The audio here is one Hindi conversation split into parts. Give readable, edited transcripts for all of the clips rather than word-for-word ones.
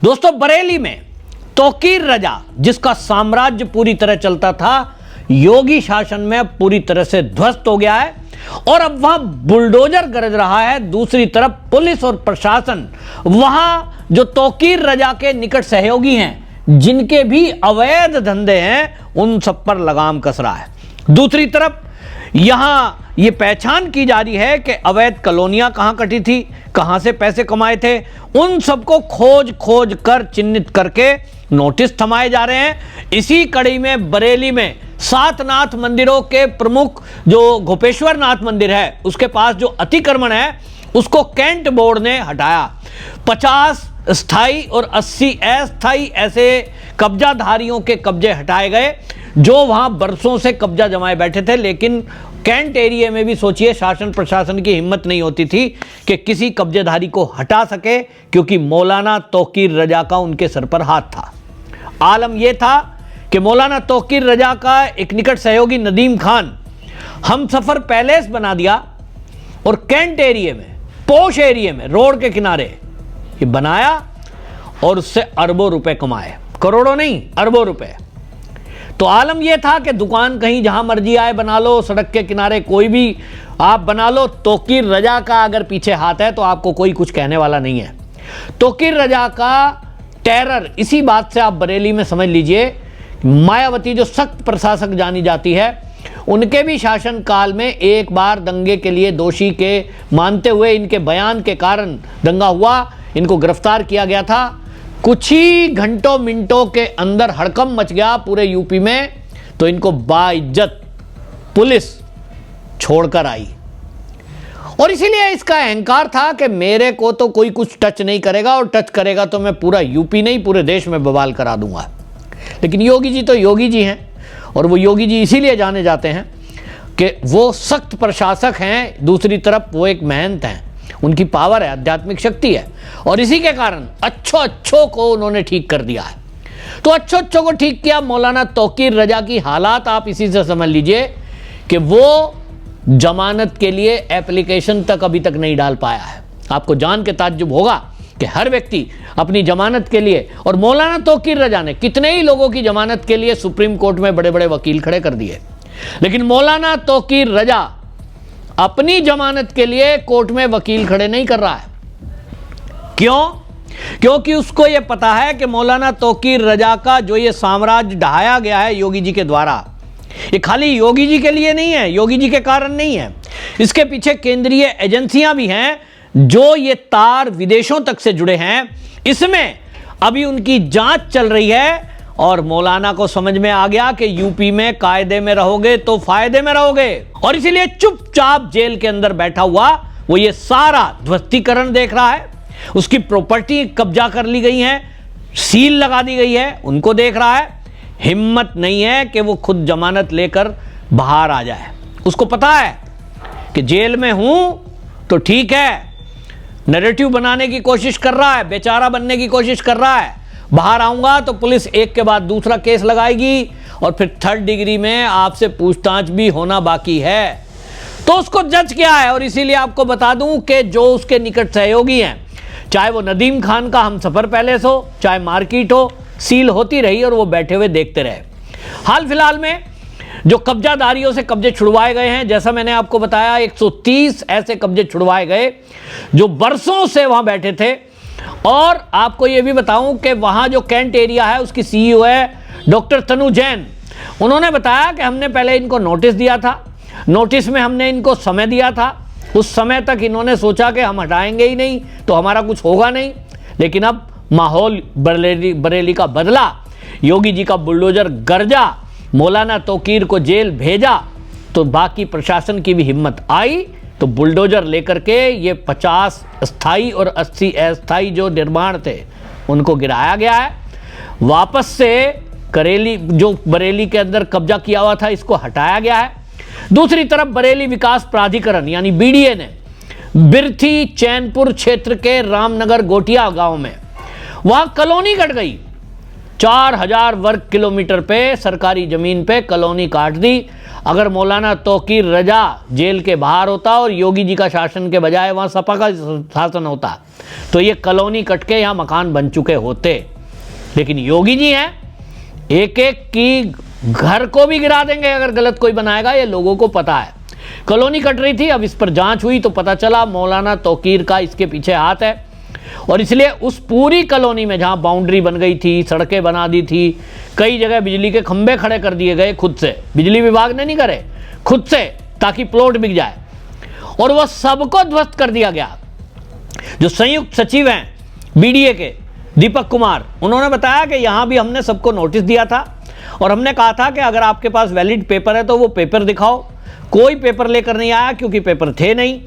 दोस्तों, बरेली में तौकीर रजा, जिसका साम्राज्य पूरी तरह चलता था, योगी शासन में पूरी तरह से ध्वस्त हो गया है और अब वहां बुलडोजर गरज रहा है। दूसरी तरफ पुलिस और प्रशासन वहां जो तौकीर रजा के निकट सहयोगी हैं, जिनके भी अवैध धंधे हैं, उन सब पर लगाम कस रहा है। दूसरी तरफ यहां ये पहचान की जा रही है कि अवैध कॉलोनियां कहां कटी थी, कहां से पैसे कमाए थे, उन सबको खोज खोज कर चिन्हित करके नोटिस थमाए जा रहे हैं। इसी कड़ी में बरेली में 7 नाथ मंदिरों के प्रमुख जो गोपेश्वर नाथ मंदिर है, उसके पास जो अतिक्रमण है, उसको कैंट बोर्ड ने हटाया। 50 स्थायी और 80 अस्थायी ऐसे कब्जाधारियों के कब्जे हटाए गए जो वहां बरसों से कब्जा जमाए बैठे थे। लेकिन कैंट एरिया में भी सोचिए, शासन प्रशासन की हिम्मत नहीं होती थी कि किसी कब्जेधारी को हटा सके, क्योंकि मौलाना तौकीर रजा का उनके सर पर हाथ था। आलम यह था कि मौलाना तौकीर रजा का एक निकट सहयोगी नदीम खान हमसफर पैलेस बना दिया और कैंट एरिया में, पोश एरिया में, रोड के किनारे ये बनाया और उससे अरबों रुपए कमाए। करोड़ों नहीं, अरबों रुपए। तो आलम यह था कि दुकान कहीं जहां मर्जी आए बना लो, सड़क के किनारे कोई भी आप बना लो, तौकीर रजा का अगर पीछे हाथ है तो आपको कोई कुछ कहने वाला नहीं है। तौकीर रजा का टेरर इसी बात से आप बरेली में समझ लीजिए। मायावती जो सख्त प्रशासक जानी जाती है, उनके भी शासन काल में एक बार दंगे के लिए दोषी के मानते हुए इनके बयान के कारण दंगा हुआ, इनको गिरफ्तार किया गया था। कुछ ही घंटों मिनटों के अंदर हड़कंप मच गया पूरे यूपी में, तो इनको बाइज्जत पुलिस छोड़कर आई। और इसीलिए इसका अहंकार था कि मेरे को तो कोई कुछ टच नहीं करेगा, और टच करेगा तो मैं पूरा यूपी नहीं पूरे देश में बवाल करा दूंगा। लेकिन योगी जी तो योगी जी हैं, और वो योगी जी इसीलिए जाने जाते हैं कि वो सख्त प्रशासक हैं, दूसरी तरफ वो एक महंत हैं, उनकी पावर है, आध्यात्मिक शक्ति है, और इसी के कारण अच्छों को उन्होंने ठीक कर दिया है। तो अच्छों को ठीक किया। मौलाना तौकीर रजा की हालात आप इसी से समझ लीजिए कि वो जमानत के लिए एप्लीकेशन तक अभी तक नहीं डाल पाया है। आपको जान के ताज्जुब होगा कि हर व्यक्ति अपनी जमानत के लिए, और मौलाना तौकीर रजा ने कितने ही लोगों की जमानत के लिए सुप्रीम कोर्ट में बड़े बड़े वकील खड़े कर दिए, लेकिन मौलाना तौकीर रजा अपनी जमानत के लिए कोर्ट में वकील खड़े नहीं कर रहा है। क्यों? क्योंकि उसको यह पता है कि मौलाना तौकीर रजा का जो ये साम्राज्य ढहाया गया है योगी जी के द्वारा, ये खाली योगी जी के लिए नहीं है, योगी जी के कारण नहीं है। इसके पीछे केंद्रीय एजेंसियां भी हैं जो ये तार विदेशों तक से जुड़े हैं। इसमें अभी उनकी जांच चल रही है, और मौलाना को समझ में आ गया कि यूपी में कायदे में रहोगे तो फायदे में रहोगे, और इसीलिए चुपचाप जेल के अंदर बैठा हुआ वो ये सारा ध्वस्तीकरण देख रहा है। उसकी प्रॉपर्टी कब्जा कर ली गई है, सील लगा दी गई है, उनको देख रहा है। हिम्मत नहीं है कि वो खुद जमानत लेकर बाहर आ जाए। उसको पता है कि जेल में हूं तो ठीक है, नैरेटिव बनाने की कोशिश कर रहा है, बेचारा बनने की कोशिश कर रहा है। बाहर आऊंगा तो पुलिस एक के बाद दूसरा केस लगाएगी, और फिर 3rd डिग्री में आपसे पूछताछ भी होना बाकी है। तो उसको जज क्या है। और इसीलिए आपको बता दूं कि जो उसके निकट सहयोगी हैं, चाहे वो नदीम खान का हमसफर पैलेस हो, चाहे मार्केट हो, सील होती रही और वो बैठे हुए देखते रहे। हाल फिलहाल में जो कब्जाधारियों से कब्जे छुड़वाए गए हैं, जैसा मैंने आपको बताया, 130 ऐसे कब्जे छुड़वाए गए जो बरसों से वहां बैठे थे। और आपको यह भी बताऊं कि वहां जो कैंट एरिया है, उसकी सीईओ है डॉक्टर तनु जैन। उन्होंने बताया कि हमने पहले इनको नोटिस दिया था, नोटिस में हमने इनको समय दिया था, उस समय तक इन्होंने सोचा कि हम हटाएंगे ही नहीं तो हमारा कुछ होगा नहीं। लेकिन अब माहौल बरेली का बदला, योगी जी का बुलडोजर गरजा, मौलाना तौकीर को जेल भेजा, तो बाकी प्रशासन की भी हिम्मत आई, तो बुलडोजर लेकर के ये 50 स्थायी और 80 अस्थायी जो निर्माण थे उनको गिराया गया है। वापस से जो बरेली के अंदर कब्जा किया हुआ था, इसको हटाया गया है। दूसरी तरफ बरेली विकास प्राधिकरण यानी बीडीए ने बिरथी चैनपुर क्षेत्र के रामनगर गोटिया गांव में वहां कॉलोनी कट गई। 4000 वर्ग किलोमीटर पे सरकारी जमीन पे कॉलोनी काट दी। अगर मौलाना तौकीर रजा जेल के बाहर होता और योगी जी का शासन के बजाय वहाँ सपा का शासन होता तो ये कॉलोनी कट के यहाँ मकान बन चुके होते। लेकिन योगी जी हैं, एक एक की घर को भी गिरा देंगे अगर गलत कोई बनाएगा, ये लोगों को पता है। कॉलोनी कट रही थी, अब इस पर जांच हुई तो पता चला मौलाना तौकीर का इसके पीछे हाथ है। और इसलिए उस पूरी कॉलोनी में जहां बाउंड्री बन गई थी, सड़कें बना दी थी, कई जगह बिजली के खंभे खड़े कर दिए गए खुद से, बिजली विभाग ने नहीं करे, खुद से, ताकि प्लॉट बिक जाए, और वह सबको ध्वस्त कर दिया गया। जो संयुक्त सचिव हैं बीडीए के दीपक कुमार, उन्होंने बताया कि यहां भी हमने सबको नोटिस दिया था और हमने कहा था कि अगर आपके पास वैलिड पेपर है तो वो पेपर दिखाओ। कोई पेपर लेकर नहीं आया क्योंकि पेपर थे नहीं,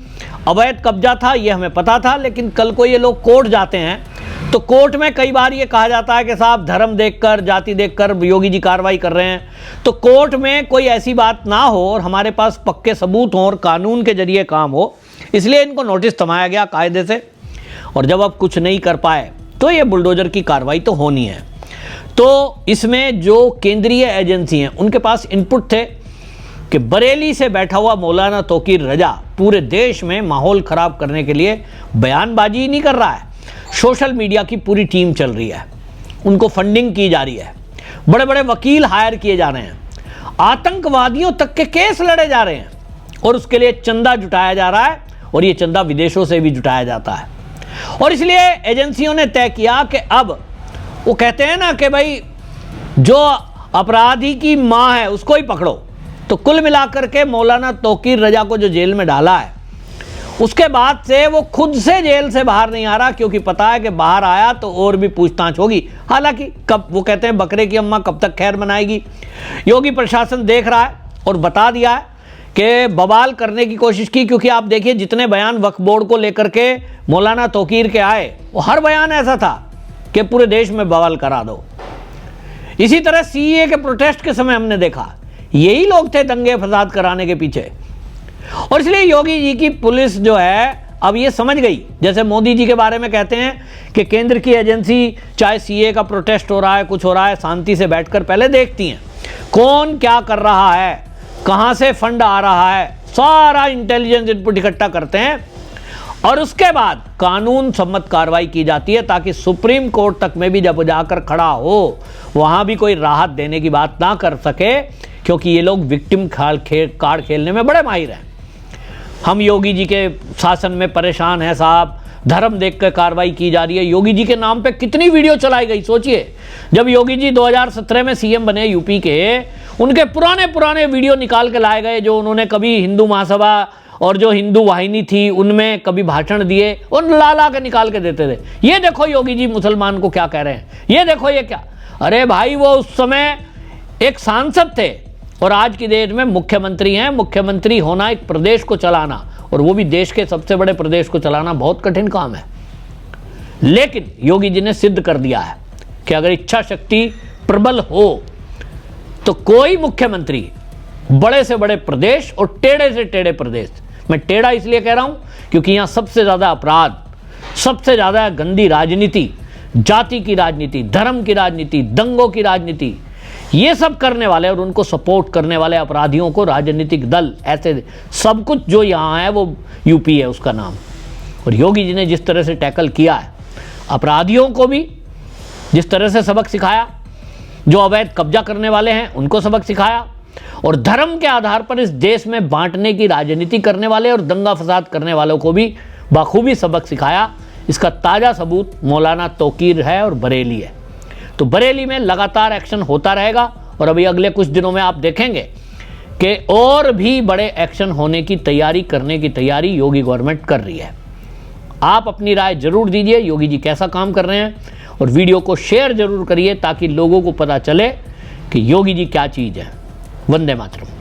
अवैध कब्जा था ये हमें पता था। लेकिन कल को ये लोग कोर्ट जाते हैं तो कोर्ट में कई बार ये कहा जाता है कि साहब धर्म देखकर, जाति देखकर योगी जी कार्रवाई कर रहे हैं, तो कोर्ट में कोई ऐसी बात ना हो और हमारे पास पक्के सबूत हों और कानून के जरिए काम हो, इसलिए इनको नोटिस थमाया गया कायदे से। और जब अब कुछ नहीं कर पाए तो ये बुलडोजर की कार्रवाई तो होनी है। तो इसमें जो केंद्रीय एजेंसी हैं उनके पास इनपुट थे कि बरेली से बैठा हुआ मौलाना तौकीर रजा पूरे देश में माहौल खराब करने के लिए बयानबाजी नहीं कर रहा है, सोशल मीडिया की पूरी टीम चल रही है, उनको फंडिंग की जा रही है, बड़े बड़े वकील हायर किए जा रहे हैं, आतंकवादियों तक के केस लड़े जा रहे हैं और उसके लिए चंदा जुटाया जा रहा है और ये चंदा विदेशों से भी जुटाया जाता है। और इसलिए एजेंसियों ने तय किया कि अब वो कहते हैं ना कि भाई जो अपराधी की मां है उसको ही पकड़ो, तो कुल मिलाकर के मौलाना तौकीर रजा को जो जेल में डाला है उसके बाद से वो खुद से जेल से बाहर नहीं आ रहा, क्योंकि पता है कि बाहर आया तो और भी पूछताछ होगी। हालांकि कब, वो कहते हैं बकरे की अम्मा कब तक खैर मनाएगी। योगी प्रशासन देख रहा है और बता दिया है कि बवाल करने की कोशिश की, क्योंकि आप देखिए जितने बयान वक्फ बोर्ड को लेकर के मौलाना तौकीर के आए वो हर बयान ऐसा था कि पूरे देश में बवाल करा दो। इसी तरह सीएए के प्रोटेस्ट के समय हमने देखा यही लोग थे दंगे फसाद कराने के पीछे। और इसलिए योगी जी की पुलिस जो है अब ये समझ गई, जैसे मोदी जी के बारे में कहते हैं कि केंद्र की एजेंसी चाहे सीए का प्रोटेस्ट हो रहा है, कुछ हो रहा है, शांति से बैठकर पहले देखती हैं कौन क्या कर रहा है, कहां से फंड आ रहा है, सारा इंटेलिजेंस इनपुट इकट्ठा करते हैं और उसके बाद कानून सम्मत कार्रवाई की जाती है, ताकि सुप्रीम कोर्ट तक में भी जब जाकर खड़ा हो वहां भी कोई राहत देने की बात ना कर सके, क्योंकि ये लोग विक्टिम कार्ड खेलने में बड़े माहिर हैं। हम योगी जी के शासन में परेशान हैं साहब, धर्म देखकर कार्रवाई की जा रही है। योगी जी के नाम पे कितनी वीडियो चलाई गई, सोचिए। जब योगी जी 2017 में सीएम बने यूपी के, उनके पुराने वीडियो निकाल के लाए गए, जो उन्होंने कभी हिंदू महासभा और जो हिंदू वाहिनी थी उनमें कभी भाषण दिए, उन ला के निकाल के देते थे। ये देखो योगी जी मुसलमान को क्या कह रहे हैं, ये देखो ये क्या। अरे भाई वो उस समय एक सांसद थे और आज की डेट में मुख्यमंत्री हैं। मुख्यमंत्री होना, एक प्रदेश को चलाना, और वो भी देश के सबसे बड़े प्रदेश को चलाना बहुत कठिन काम है। लेकिन योगी जी ने सिद्ध कर दिया है कि अगर इच्छा शक्ति प्रबल हो तो कोई मुख्यमंत्री बड़े से बड़े प्रदेश और टेढ़े से टेढ़े प्रदेश, मैं टेढ़ा इसलिए कह रहा हूं क्योंकि यहां सबसे ज्यादा अपराध, सबसे ज्यादा गंदी राजनीति, जाति की राजनीति, धर्म की राजनीति, दंगों की राजनीति, ये सब करने वाले और उनको सपोर्ट करने वाले अपराधियों को राजनीतिक दल, ऐसे सब कुछ जो यहाँ है वो यूपी है उसका नाम। और योगी जी ने जिस तरह से टैकल किया है, अपराधियों को भी जिस तरह से सबक सिखाया, जो अवैध कब्जा करने वाले हैं उनको सबक सिखाया, और धर्म के आधार पर इस देश में बांटने की राजनीति करने वाले और दंगा फसाद करने वालों को भी बखूबी सबक सिखाया। इसका ताज़ा सबूत मौलाना तौकीर है और बरेली है। तो बरेली में लगातार एक्शन होता रहेगा और अभी अगले कुछ दिनों में आप देखेंगे कि और भी बड़े एक्शन होने की तैयारी, करने की तैयारी योगी गवर्नमेंट कर रही है। आप अपनी राय जरूर दीजिए, योगी जी कैसा काम कर रहे हैं, और वीडियो को शेयर जरूर करिए ताकि लोगों को पता चले कि योगी जी क्या चीज़ है। वंदे मातरम।